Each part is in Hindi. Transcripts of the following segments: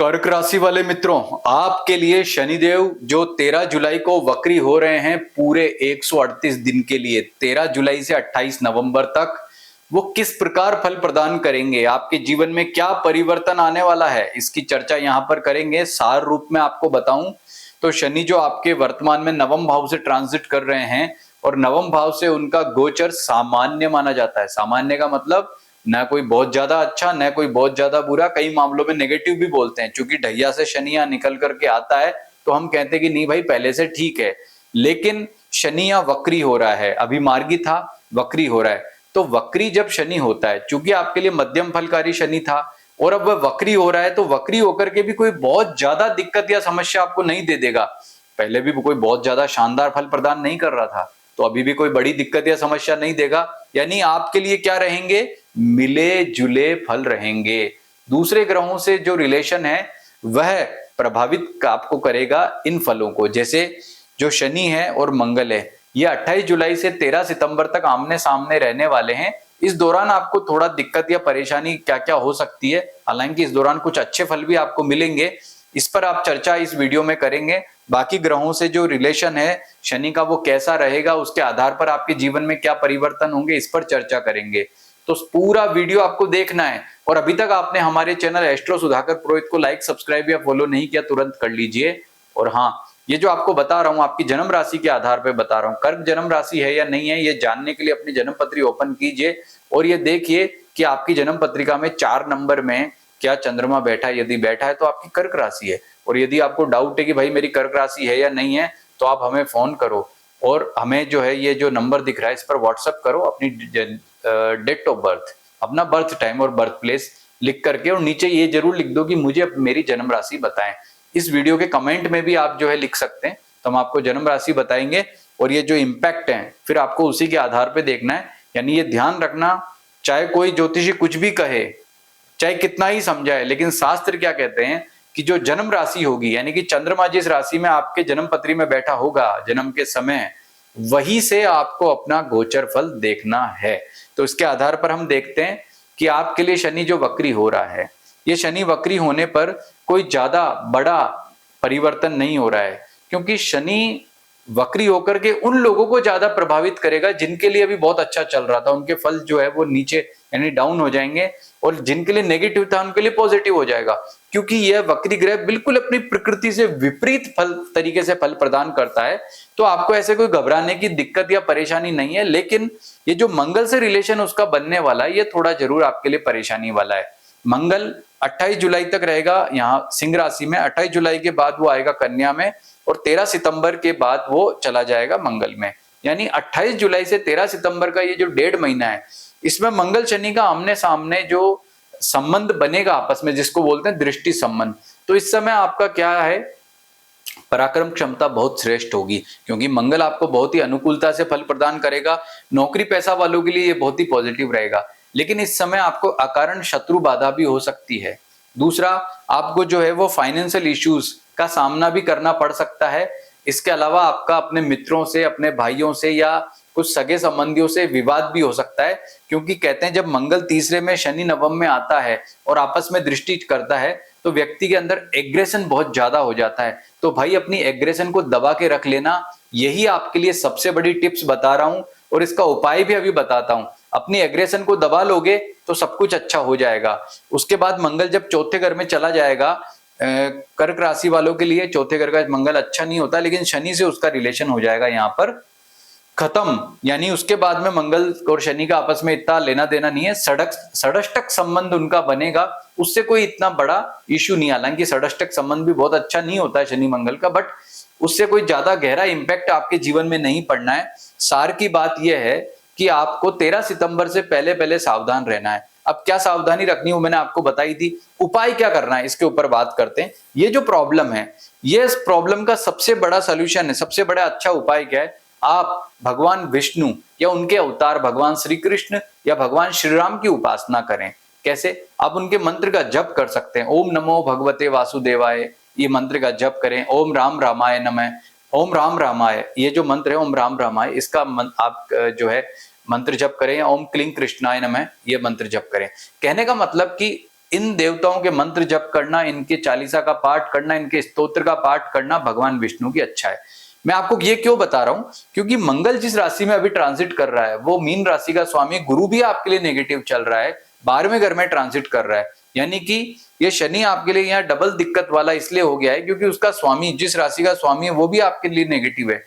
कर्क राशि वाले मित्रों, आपके लिए शनिदेव जो 13 जुलाई को वक्री हो रहे हैं पूरे 138 दिन के लिए, 13 जुलाई से 28 नवंबर तक वो किस प्रकार फल प्रदान करेंगे, आपके जीवन में क्या परिवर्तन आने वाला है, इसकी चर्चा यहां पर करेंगे। सार रूप में आपको बताऊं तो शनि जो आपके वर्तमान में नवम भाव से ट्रांजिट कर रहे हैं और नवम भाव से उनका गोचर सामान्य माना जाता है। सामान्य का मतलब ना कोई बहुत ज्यादा अच्छा न कोई बहुत ज्यादा बुरा, कई मामलों में नेगेटिव भी बोलते हैं। चूंकि ढैया से शनि यहाँ निकल करके आता है तो हम कहते हैं कि नहीं भाई पहले से ठीक है, लेकिन शनि यहाँ वक्री हो रहा है, अभी मार्गी था वक्री हो रहा है। तो वक्री जब शनि होता है, चूंकि आपके लिए मध्यम फलकारी शनि था और अब वह वक्री हो रहा है, तो वक्री होकर के भी कोई बहुत ज्यादा दिक्कत या समस्या आपको नहीं दे देगा। पहले भी कोई बहुत ज्यादा शानदार फल प्रदान नहीं कर रहा था, तो अभी भी कोई बड़ी दिक्कत या समस्या नहीं देगा। यानी आपके लिए क्या रहेंगे, मिले जुले फल रहेंगे। दूसरे ग्रहों से जो रिलेशन है वह प्रभावित आपको करेगा इन फलों को। जैसे जो शनि है और मंगल है, ये 28 जुलाई से 13 सितंबर तक आमने सामने रहने वाले हैं। इस दौरान आपको थोड़ा दिक्कत या परेशानी क्या क्या हो सकती है, हालांकि इस दौरान कुछ अच्छे फल भी आपको मिलेंगे, इस पर आप चर्चा इस वीडियो में करेंगे। बाकी ग्रहों से जो रिलेशन है शनि का वो कैसा रहेगा, उसके आधार पर आपके जीवन में क्या परिवर्तन होंगे, इस पर चर्चा करेंगे। तो पूरा वीडियो आपको देखना है। और अभी तक आपने हमारे चैनल एस्ट्रो सुधाकर पुरोहित को लाइक, सब्सक्राइब या फॉलो नहीं किया, तुरंत कर लीजिए। और हाँ, ये जो आपको बता रहा हूं आपकी जन्म राशि के आधार पर बता रहा हूं, कर्क जन्म राशि है या नहीं है, ये जानने के लिए अपनी जन्म पत्री ओपन कीजिए और ये देखिए कि आपकी जन्म पत्रिका में 4 नंबर में क्या चंद्रमा बैठा है। यदि बैठा है तो आपकी कर्क राशि है। और यदि आपको डाउट है कि भाई मेरी कर्क राशि है या नहीं है, तो आप हमें फोन करो और हमें जो है ये जो नंबर दिख रहा है इस पर व्हाट्सएप करो अपनी डेट ऑफ बर्थ, अपना बर्थ टाइम और बर्थ प्लेस लिख करके, और नीचे ये जरूर लिख दो कि मुझे मेरी जन्म राशि बताएं। इस वीडियो के कमेंट में भी आप जो है लिख सकते हैं, तो हम आपको जन्म राशि बताएंगे और ये जो इम्पैक्ट है फिर आपको उसी के आधार पर देखना है। यानी ये ध्यान रखना, चाहे कोई ज्योतिषी कुछ भी कहे, चाहे कितना ही समझाए, लेकिन शास्त्र क्या कहते हैं कि जो जन्म राशि होगी, यानी कि चंद्रमा जिस राशि में आपके जन्म पत्री में बैठा होगा जन्म के समय, वही से आपको अपना गोचर फल देखना है। तो इसके आधार पर हम देखते हैं कि आपके लिए शनि जो वक्री हो रहा है, ये शनि वक्री होने पर कोई ज्यादा बड़ा परिवर्तन नहीं हो रहा है, क्योंकि शनि वक्री होकर के उन लोगों को ज्यादा प्रभावित करेगा जिनके लिए अभी बहुत अच्छा चल रहा था, उनके फल जो है वो नीचे यानी डाउन हो जाएंगे, और जिनके लिए नेगेटिव था उनके लिए पॉजिटिव हो जाएगा। क्योंकि यह वक्री ग्रह बिल्कुल अपनी प्रकृति से विपरीत फल तरीके से फल प्रदान करता है, तो आपको ऐसे कोई घबराने की दिक्कत या परेशानी नहीं है। लेकिन ये जो मंगल से रिलेशन उसका बनने वाला है, ये थोड़ा जरूर आपके लिए परेशानी वाला है। मंगल 28 जुलाई तक रहेगा यहाँ सिंह राशि में, 28 जुलाई के बाद वो आएगा कन्या में, और 13 सितंबर के बाद वो चला जाएगा मंगल में। यानी 28 जुलाई से 13 सितंबर का ये जो 1.5 महीना है, इसमें मंगल शनि का आमने सामने जो संबंध बनेगा आपस में, जिसको बोलते हैं दृष्टि संबंध, तो इस समय आपका क्या है, पराक्रम क्षमता बहुत श्रेष्ठ होगी, क्योंकि मंगल आपको बहुत ही अनुकूलता से फल प्रदान करेगा। नौकरी पैसा वालों के लिए ये बहुत ही पॉजिटिव रहेगा, लेकिन इस समय आपको अकारण शत्रु बाधा भी हो सकती है। दूसरा, आपको जो है वो फाइनेंशियल इश्यूज का सामना भी करना पड़ सकता है। इसके अलावा आपका अपने मित्रों से, अपने भाइयों से या कुछ सगे संबंधियों से विवाद भी हो सकता है, क्योंकि कहते हैं जब मंगल तीसरे में शनि नवम में आता है और आपस में दृष्टि करता है तो व्यक्ति के अंदर एग्रेशन बहुत ज्यादा हो जाता है। तो भाई अपनी एग्रेशन को दबा के रख लेना, यही आपके लिए सबसे बड़ी टिप्स बता रहा हूं और इसका उपाय भी अभी बताता हूं। अपनी एग्रेशन को दबा लोगे तो सब कुछ अच्छा हो जाएगा। उसके बाद मंगल जब चौथे घर में चला जाएगा, कर्क राशि वालों के लिए चौथे घर का मंगल अच्छा नहीं होता, लेकिन शनि से उसका रिलेशन हो जाएगा यहाँ पर खत्म। यानी उसके बाद में मंगल और शनि का आपस में इतना लेना देना नहीं है, षडष्टक संबंध उनका बनेगा, उससे कोई इतना बड़ा इश्यू नहीं। हालांकि षडष्टक संबंध भी बहुत अच्छा नहीं होता है शनि मंगल का, बट उससे कोई ज्यादा गहरा इंपैक्ट आपके जीवन में नहीं पड़ना है। सार की बात यह है कि आपको 13 सितंबर से पहले पहले सावधान रहना है। अब क्या सावधानी रखनी हो मैंने आपको बताई थी, उपाय क्या करना है इसके ऊपर बात करते हैं। ये जो प्रॉब्लम है, ये इस प्रॉब्लम का सबसे बड़ा सॉल्यूशन है, सबसे बड़ा अच्छा उपाय क्या है, आप भगवान विष्णु या उनके अवतार भगवान श्री कृष्ण या भगवान श्री राम की उपासना करें। कैसे? आप उनके मंत्र का जप कर सकते हैं। ओम नमो भगवते वासुदेवाय, ये मंत्र का जप करें। ओम राम रामाय नमः, ओम राम रामाय, ये जो मंत्र है ओम राम रामाय, इसका आप जो है मंत्र जप करें। ओम क्लीं कृष्णाय नमः, ये मंत्र जप करें। कहने का मतलब कि इन देवताओं के मंत्र जप करना, इनके चालीसा का पाठ करना, इनके स्तोत्र का पाठ करना भगवान विष्णु की अच्छा है। मैं आपको ये क्यों बता रहा हूं, क्योंकि मंगल जिस राशि में अभी ट्रांजिट कर रहा है वो मीन राशि का स्वामी गुरु भी आपके लिए नेगेटिव चल रहा है, 12वें घर में ट्रांजिट कर रहा है। यानी कि ये शनि आपके लिए यहाँ डबल दिक्कत वाला इसलिए हो गया है क्योंकि उसका स्वामी, जिस राशि का स्वामी है वो भी आपके लिए नेगेटिव है।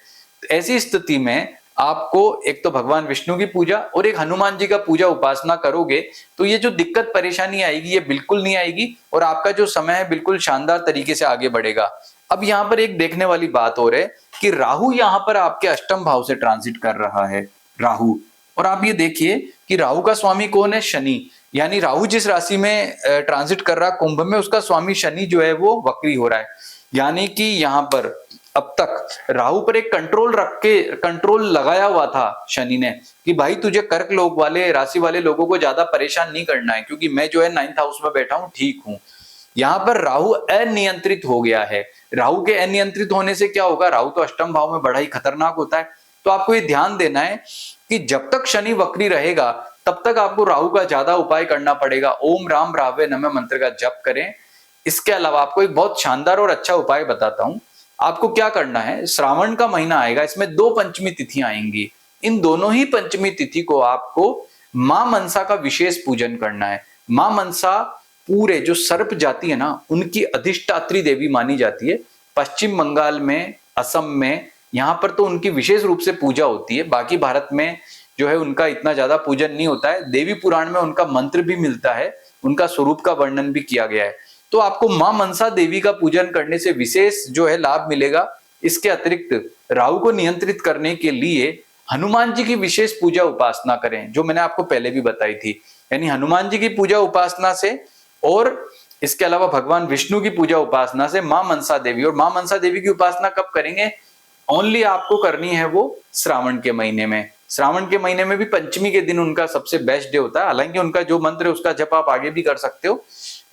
ऐसी स्थिति में आपको एक तो भगवान विष्णु की पूजा और एक हनुमान जी का पूजा उपासना करोगे तो ये जो दिक्कत परेशानी आएगी ये बिल्कुल नहीं आएगी और आपका जो समय है बिल्कुल शानदार तरीके से आगे बढ़ेगा। अब यहाँ पर एक देखने वाली बात और है कि राहु यहाँ पर आपके अष्टम भाव से ट्रांजिट कर रहा है, राहु। और आप ये देखिए कि राहु का स्वामी कौन है, शनि। यानी राहु जिस राशि में ट्रांजिट कर रहा है कुंभ में, उसका स्वामी शनि जो है वो वक्री हो रहा है। यानी कि यहाँ पर अब तक राहु पर एक कंट्रोल रख के कंट्रोल लगाया हुआ था शनि ने कि भाई तुझे कर्क लोग वाले राशि वाले लोगों को ज्यादा परेशान नहीं करना है क्योंकि मैं जो है 9th हाउस में बैठा हूं, ठीक हूं। यहाँ पर राहु अनियंत्रित हो गया है। राहु के अनियंत्रित होने से क्या होगा, राहु तो अष्टम भाव में बड़ा ही खतरनाक होता है। तो आपको ये ध्यान देना है कि जब तक शनि वक्री रहेगा तब तक आपको राहु का ज्यादा उपाय करना पड़ेगा। ओम राम रावे नमः मंत्र का जप करें। इसके अलावा आपको एक बहुत शानदार और अच्छा उपाय बताता हूं। आपको क्या करना है, श्रावण का महीना आएगा, इसमें 2 पंचमी तिथियां आएंगी। इन दोनों ही पंचमी तिथि को आपको मां मनसा का विशेष पूजन करना है। मां मनसा पूरे जो सर्प जाति है ना उनकी अधिष्ठात्री देवी मानी जाती है। पश्चिम बंगाल में, असम में, यहाँ पर तो उनकी विशेष रूप से पूजा होती है। बाकी भारत में जो है उनका इतना ज्यादा पूजन नहीं होता है। देवी पुराण में उनका मंत्र भी मिलता है, उनका स्वरूप का वर्णन भी किया गया है। तो आपको मां मनसा देवी का पूजन करने से विशेष जो है लाभ मिलेगा। इसके अतिरिक्त राहु को नियंत्रित करने के लिए हनुमान जी की विशेष पूजा उपासना करें, जो मैंने आपको पहले भी बताई थी। यानी हनुमान जी की पूजा उपासना से और इसके अलावा भगवान विष्णु की पूजा उपासना से मां मनसा देवी, और मां मनसा देवी की उपासना कब करेंगे, ओनली आपको करनी है वो श्रावण के महीने में। श्रावण के महीने में भी पंचमी के दिन उनका सबसे बेस्ट डे होता है। हालांकि उनका जो मंत्र है उसका जप आप आगे भी कर सकते हो।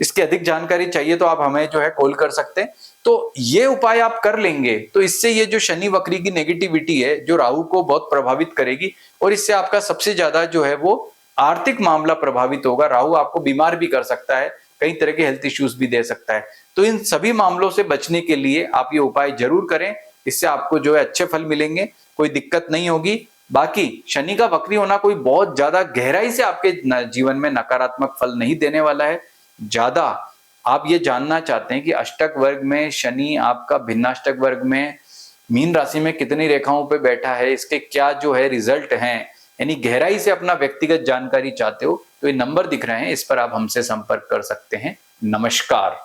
इसकी अधिक जानकारी चाहिए तो आप हमें जो है कॉल कर सकते हैं। तो ये उपाय आप कर लेंगे तो इससे ये जो शनि वक्री की नेगेटिविटी है जो राहु को बहुत प्रभावित करेगी और इससे आपका सबसे ज्यादा जो है वो आर्थिक मामला प्रभावित होगा। राहु आपको बीमार भी कर सकता है, कई तरह के हेल्थ इश्यूज भी दे सकता है। तो इन सभी मामलों से बचने के लिए आप ये उपाय जरूर करें। इससे आपको जो है अच्छे फल मिलेंगे, कोई दिक्कत नहीं होगी। बाकी शनि का वक्री होना कोई बहुत ज्यादा गहराई से आपके जीवन में नकारात्मक फल नहीं देने वाला है। ज्यादा आप ये जानना चाहते हैं कि अष्टक वर्ग में शनि आपका भिन्नाष्टक वर्ग में मीन राशि में कितनी रेखाओं पे बैठा है, इसके क्या जो है रिजल्ट हैं, यानी गहराई से अपना व्यक्तिगत जानकारी चाहते हो तो ये नंबर दिख रहे हैं, इस पर आप हमसे संपर्क कर सकते हैं। नमस्कार।